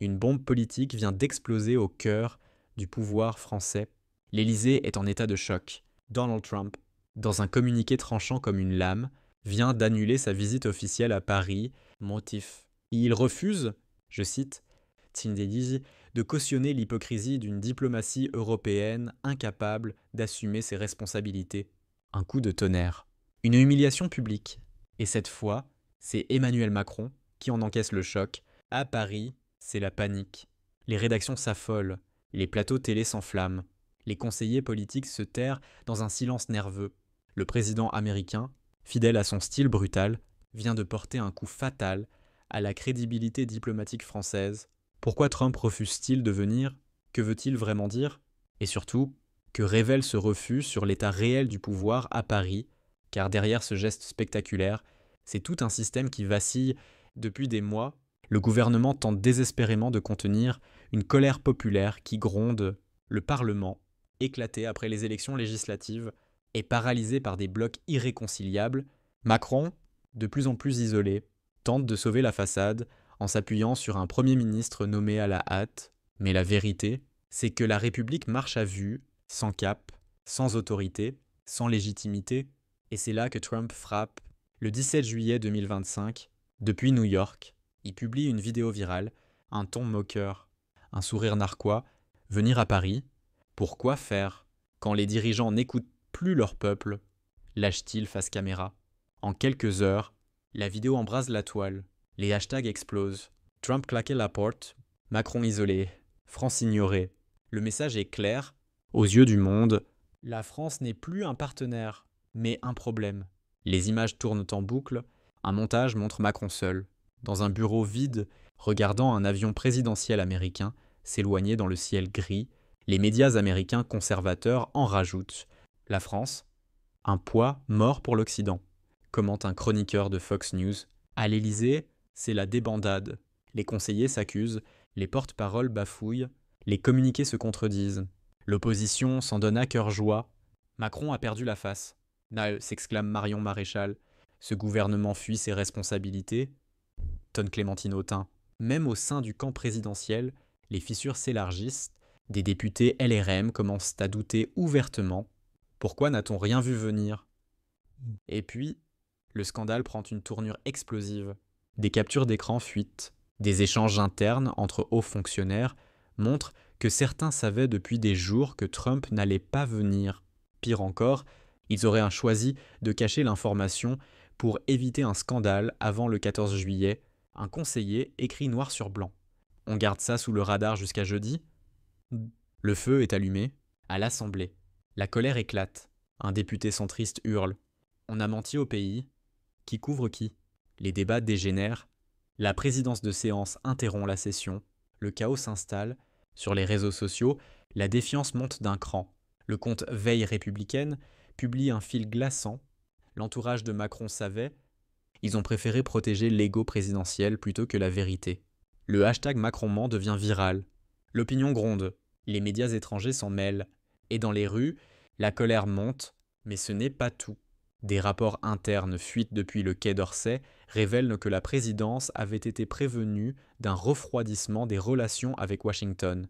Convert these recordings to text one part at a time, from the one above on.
Une bombe politique vient d'exploser au cœur du pouvoir français. L'Élysée est en état de choc. Donald Trump, dans un communiqué tranchant comme une lame, vient d'annuler sa visite officielle à Paris. Motif. Il refuse, je cite, Tindédizi, de cautionner l'hypocrisie d'une diplomatie européenne incapable d'assumer ses responsabilités. Un coup de tonnerre. Une humiliation publique. Et cette fois, c'est Emmanuel Macron qui en encaisse le choc. À Paris, c'est la panique. Les rédactions s'affolent, les plateaux télé s'enflamment. Les conseillers politiques se terrent dans un silence nerveux. Le président américain, fidèle à son style brutal, vient de porter un coup fatal à la crédibilité diplomatique française. Pourquoi Trump refuse-t-il de venir? Que veut-il vraiment dire? Et surtout, que révèle ce refus sur l'état réel du pouvoir à Paris? Car derrière ce geste spectaculaire, c'est tout un système qui vacille depuis des mois. Le gouvernement tente désespérément de contenir une colère populaire qui gronde. Le Parlement, éclaté après les élections législatives, est paralysé par des blocs irréconciliables. Macron, de plus en plus isolé, tente de sauver la façade en s'appuyant sur un Premier ministre nommé à la hâte. Mais la vérité, c'est que la République marche à vue, sans cap, sans autorité, sans légitimité. Et c'est là que Trump frappe. Le 17 juillet 2025, depuis New York, il publie une vidéo virale, un ton moqueur, un sourire narquois. Venir à Paris? Pourquoi faire? Quand les dirigeants n'écoutent plus leur peuple, lâche-t-il face caméra? En quelques heures, la vidéo embrase la toile. Les hashtags explosent. Trump claquait la porte, Macron isolé, France ignorée. Le message est clair. Aux yeux du monde, la France n'est plus un partenaire, mais un problème. Les images tournent en boucle. Un montage montre Macron seul, dans un bureau vide, regardant un avion présidentiel américain s'éloigner dans le ciel gris. Les médias américains conservateurs en rajoutent. La France, un poids mort pour l'Occident, commente un chroniqueur de Fox News. À l'Élysée, c'est la débandade. Les conseillers s'accusent, les porte-paroles bafouillent, les communiqués se contredisent. L'opposition s'en donne à cœur joie. Macron a perdu la face. S'exclame Marion Maréchal. Ce gouvernement fuit ses responsabilités, tonne Clémentine Autain. Même au sein du camp présidentiel, les fissures s'élargissent. Des députés LRM commencent à douter ouvertement. Pourquoi n'a-t-on rien vu venir? Et puis, le scandale prend une tournure explosive. Des captures d'écran fuitent. Des échanges internes entre hauts fonctionnaires montrent que certains savaient depuis des jours que Trump n'allait pas venir. Pire encore, ils auraient choisi de cacher l'information pour éviter un scandale avant le 14 juillet. Un conseiller écrit noir sur blanc. On garde ça sous le radar jusqu'à jeudi? Le feu est allumé. À l'Assemblée, la colère éclate. Un député centriste hurle. On a menti au pays. Qui couvre qui? Les débats dégénèrent. La présidence de séance interrompt la session. Le chaos s'installe. Sur les réseaux sociaux, la défiance monte d'un cran. Le compte Veille républicaine publie un fil glaçant. L'entourage de Macron savait. Ils ont préféré protéger l'ego présidentiel plutôt que la vérité. Le hashtag Macronment devient viral. L'opinion gronde. Les médias étrangers s'en mêlent. Et dans les rues, la colère monte, mais ce n'est pas tout. Des rapports internes fuitent depuis le Quai d'Orsay révèlent que la présidence avait été prévenue d'un refroidissement des relations avec Washington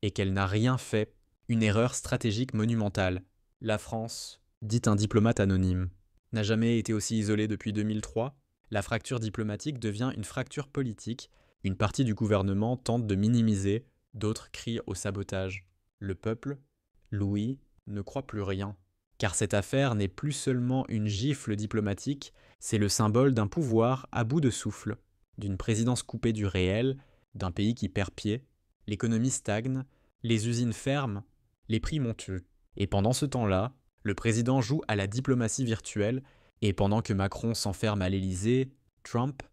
et qu'elle n'a rien fait. Une erreur stratégique monumentale. La France, dit un diplomate anonyme, n'a jamais été aussi isolée depuis 2003. La fracture diplomatique devient une fracture politique. Une partie du gouvernement tente de minimiser, d'autres crient au sabotage. Le peuple, Louis, ne croit plus rien. Car cette affaire n'est plus seulement une gifle diplomatique, c'est le symbole d'un pouvoir à bout de souffle, d'une présidence coupée du réel, d'un pays qui perd pied. L'économie stagne, les usines ferment, les prix montent. Et pendant ce temps-là, le président joue à la diplomatie virtuelle, et pendant que Macron s'enferme à l'Élysée, Trump,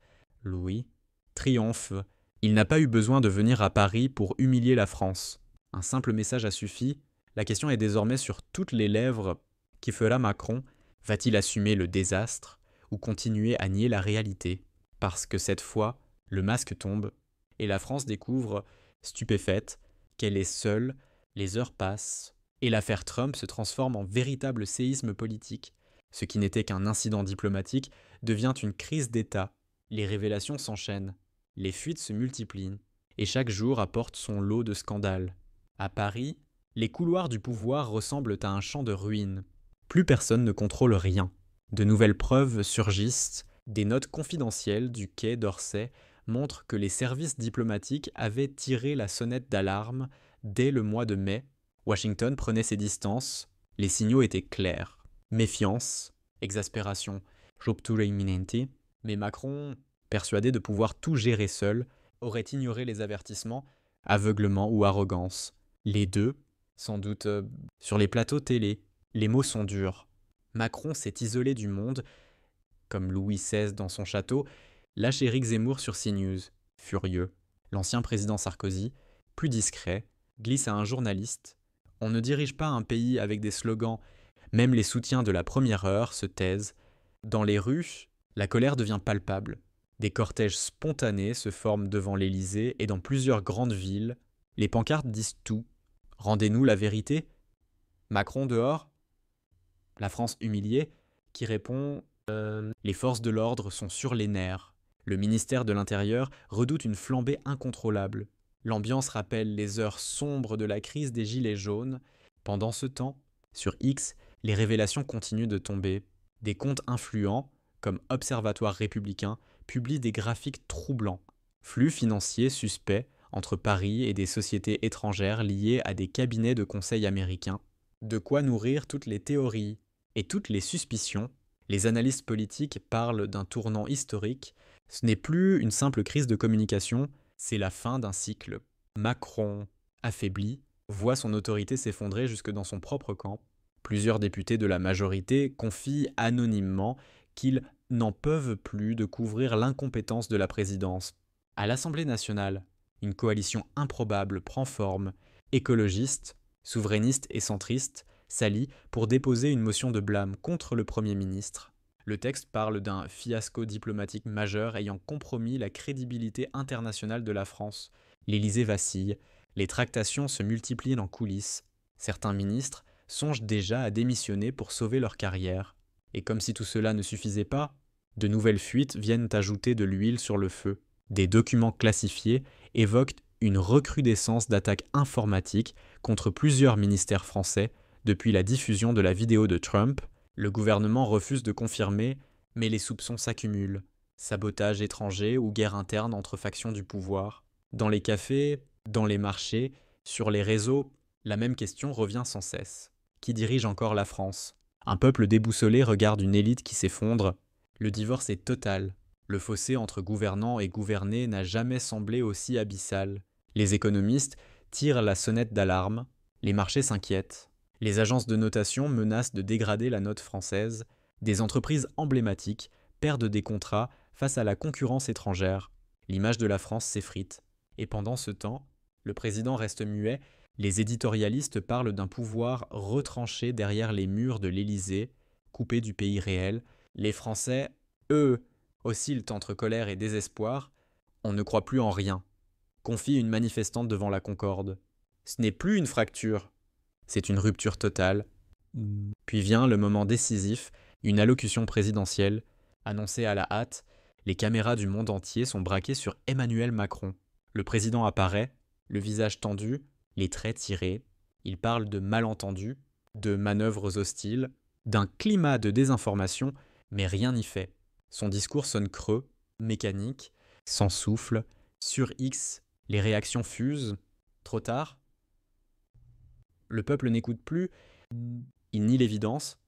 Louis, triomphe. Il n'a pas eu besoin de venir à Paris pour humilier la France. Un simple message a suffi. La question est désormais sur toutes les lèvres. Qui fera Macron? Va-t-il assumer le désastre ou continuer à nier la réalité? Parce que cette fois, le masque tombe et la France découvre, stupéfaite, qu'elle est seule, les heures passent et l'affaire Trump se transforme en véritable séisme politique. Ce qui n'était qu'un incident diplomatique devient une crise d'État. Les révélations s'enchaînent, les fuites se multiplient et chaque jour apporte son lot de scandales. À Paris, les couloirs du pouvoir ressemblent à un champ de ruines. Plus personne ne contrôle rien. De nouvelles preuves surgissent. Des notes confidentielles du quai d'Orsay montrent que les services diplomatiques avaient tiré la sonnette d'alarme dès le mois de mai. Washington prenait ses distances. Les signaux étaient clairs. Méfiance, exaspération, ruptura imminente. Mais Macron, persuadé de pouvoir tout gérer seul, aurait ignoré les avertissements, aveuglement ou arrogance. Les deux, sans doute sur les plateaux télé, les mots sont durs. Macron s'est isolé du monde, comme Louis XVI dans son château, lâche Éric Zemmour sur CNews, furieux. L'ancien président Sarkozy, plus discret, glisse à un journaliste. On ne dirige pas un pays avec des slogans. Même les soutiens de la première heure se taisent. Dans les rues, la colère devient palpable. Des cortèges spontanés se forment devant l'Élysée et dans plusieurs grandes villes. Les pancartes disent tout. Rendez-nous la vérité. Macron dehors. La France humiliée, qui répond les forces de l'ordre sont sur les nerfs. Le ministère de l'Intérieur redoute une flambée incontrôlable. L'ambiance rappelle les heures sombres de la crise des Gilets jaunes. Pendant ce temps, sur X, les révélations continuent de tomber. Des comptes influents, comme Observatoire républicain, publient des graphiques troublants. Flux financiers suspects entre Paris et des sociétés étrangères liées à des cabinets de conseil américains. De quoi nourrir toutes les théories et toutes les suspicions. Les analystes politiques parlent d'un tournant historique. Ce n'est plus une simple crise de communication, c'est la fin d'un cycle. Macron, affaibli, voit son autorité s'effondrer jusque dans son propre camp. Plusieurs députés de la majorité confient anonymement qu'ils n'en peuvent plus de couvrir l'incompétence de la présidence. À l'Assemblée nationale, une coalition improbable prend forme. Écologistes, souverainistes et centristes s'allient pour déposer une motion de blâme contre le Premier ministre. Le texte parle d'un fiasco diplomatique majeur ayant compromis la crédibilité internationale de la France. L'Élysée vacille, les tractations se multiplient en coulisses. Certains ministres songent déjà à démissionner pour sauver leur carrière. Et comme si tout cela ne suffisait pas, de nouvelles fuites viennent ajouter de l'huile sur le feu. Des documents classifiés évoquent une recrudescence d'attaques informatiques contre plusieurs ministères français depuis la diffusion de la vidéo de Trump. Le gouvernement refuse de confirmer, mais les soupçons s'accumulent. Sabotage étranger ou guerre interne entre factions du pouvoir. Dans les cafés, dans les marchés, sur les réseaux, la même question revient sans cesse. Qui dirige encore la France ? Un peuple déboussolé regarde une élite qui s'effondre. Le divorce est total. Le fossé entre gouvernants et gouvernés n'a jamais semblé aussi abyssal. Les économistes tirent la sonnette d'alarme. Les marchés s'inquiètent. Les agences de notation menacent de dégrader la note française. Des entreprises emblématiques perdent des contrats face à la concurrence étrangère. L'image de la France s'effrite. Et pendant ce temps, le président reste muet. Les éditorialistes parlent d'un pouvoir retranché derrière les murs de l'Élysée, coupé du pays réel. Les Français, eux, oscillent entre colère et désespoir. On ne croit plus en rien, confie une manifestante devant la Concorde. Ce n'est plus une fracture, c'est une rupture totale. Puis vient le moment décisif, une allocution présidentielle, annoncée à la hâte. Les caméras du monde entier sont braquées sur Emmanuel Macron. Le président apparaît, le visage tendu, les traits tirés. Il parle de malentendus, de manœuvres hostiles, d'un climat de désinformation, mais rien n'y fait. Son discours sonne creux, mécanique, sans souffle. Sur X, les réactions fusent. Trop tard ? Le peuple n'écoute plus. Il nie l'évidence.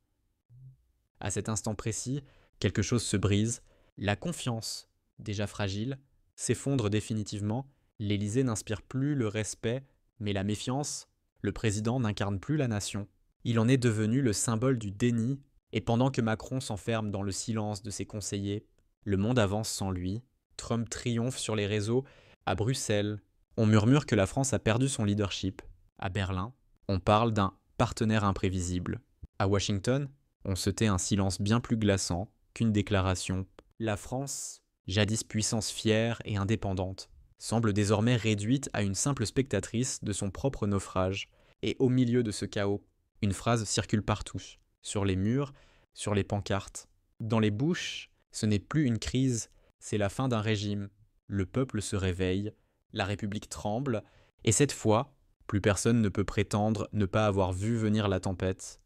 À cet instant précis, quelque chose se brise. La confiance, déjà fragile, s'effondre définitivement. L'Élysée n'inspire plus le respect, mais la méfiance. Le président n'incarne plus la nation. Il en est devenu le symbole du déni. Et pendant que Macron s'enferme dans le silence de ses conseillers, le monde avance sans lui. Trump triomphe sur les réseaux. À Bruxelles, on murmure que la France a perdu son leadership. À Berlin, on parle d'un partenaire imprévisible. À Washington, on se tait un silence bien plus glaçant qu'une déclaration. La France, jadis puissance fière et indépendante, semble désormais réduite à une simple spectatrice de son propre naufrage. Et au milieu de ce chaos, une phrase circule partout, sur les murs, sur les pancartes. Dans les bouches, ce n'est plus une crise, c'est la fin d'un régime. Le peuple se réveille, La République tremble, et cette fois, plus personne ne peut prétendre ne pas avoir vu venir la tempête.